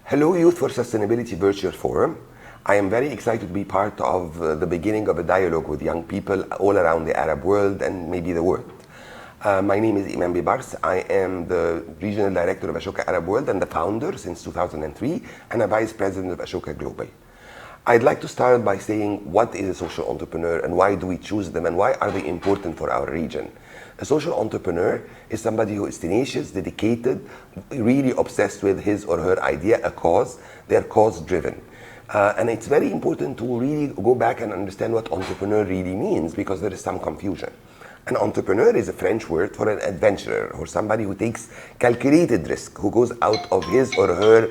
Hello, Youth for Sustainability Virtual Forum. I am very excited to be part of the beginning of a dialogue with young people all around the Arab world and maybe the world. My name is Iman Bibars. I am the Regional Director of Ashoka Arab World and the founder since 2003 and a Vice President of Ashoka Global. I'd like to start by saying what is a social entrepreneur and why do we choose them and why are they important for our region. A social entrepreneur is somebody who is tenacious, dedicated, really obsessed with his or her idea, a cause. They're cause-driven. And it's very important to really go back and understand what entrepreneur really means because there is some confusion. An entrepreneur is a French word for an adventurer or somebody who takes calculated risk, who goes out of his or her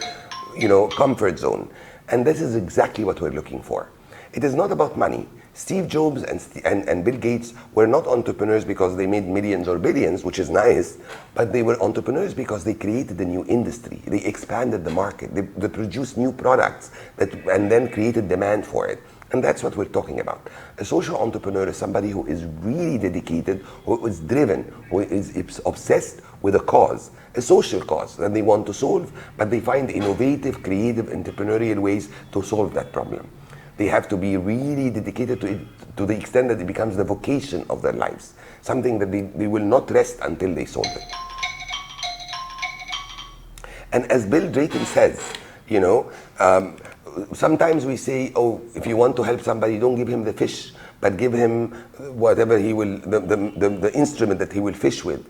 comfort zone. And this is exactly what we're looking for. It is not about money. Steve Jobs and Bill Gates were not entrepreneurs because they made millions or billions, which is nice, but they were entrepreneurs because they created a new industry. They expanded the market. They produced new products and then created demand for it. And that's what we're talking about. A social entrepreneur is somebody who is really dedicated, who is driven, who is obsessed with a cause, a social cause that they want to solve, but they find innovative, creative, entrepreneurial ways to solve that problem. They have to be really dedicated to it to the extent that it becomes the vocation of their lives, something that they will not rest until they solve it. And as Bill Drayton says, sometimes we say, oh, if you want to help somebody, don't give him the fish, but give him whatever he will, the instrument that he will fish with.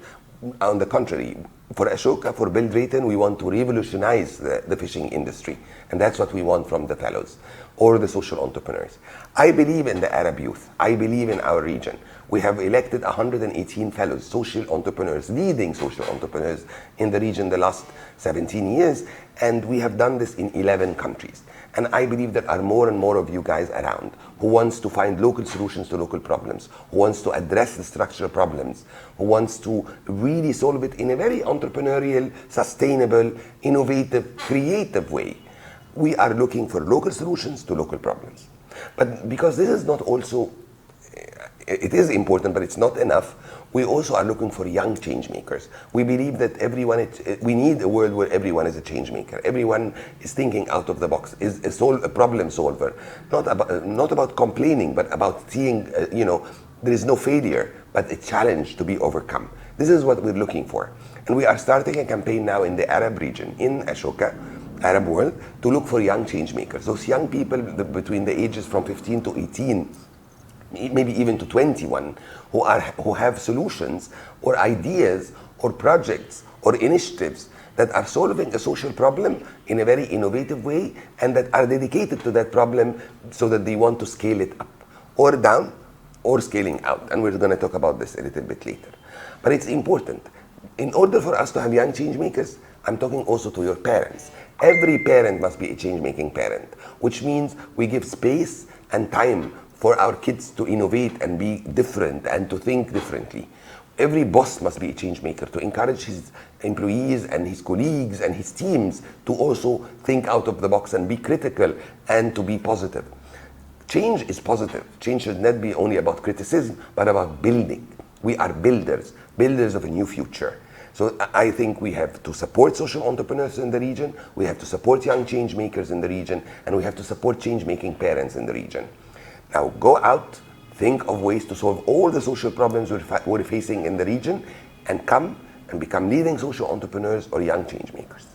On the contrary, for Ashoka, for Bill Drayton, we want to revolutionize the fishing industry. And that's what we want from the fellows or the social entrepreneurs. I believe in the Arab youth. I believe in our region. We have elected 118 fellows, social entrepreneurs, leading social entrepreneurs in the region the last 17 years. And we have done this in 11 countries. And I believe there are more and more of you guys around who wants to find local solutions to local problems, who wants to address the structural problems, who wants to really solve it in a very entrepreneurial, sustainable, innovative, creative way. We are looking for local solutions to local problems. But because this is not also, it is important, but it's not enough, we also are looking for young change makers. We believe that we need a world where everyone is a change maker. Everyone is thinking out of the box, is a problem solver. Not about complaining, but about seeing, there is no failure, but a challenge to be overcome. This is what we're looking for. And we are starting a campaign now in the Arab region, in Ashoka, Arab world, to look for young change makers. Those young people between the ages from 15 to 18, maybe even to 21, who have solutions or ideas or projects or initiatives that are solving a social problem in a very innovative way and that are dedicated to that problem so that they want to scale it up or down or scaling out. And we're going to talk about this a little bit later. But it's important. In order for us to have young change makers, I'm talking also to your parents. Every parent must be a change-making parent, which means we give space and time for our kids to innovate and be different and to think differently. Every boss must be a change maker to encourage his employees and his colleagues and his teams to also think out of the box and be critical and to be positive. Change is positive. Change should not be only about criticism, but about building. We are builders of a new future. So I think we have to support social entrepreneurs in the region, we have to support young change makers in the region, and we have to support change-making parents in the region. Now go out, think of ways to solve all the social problems we're facing in the region, and come and become leading social entrepreneurs or young change makers.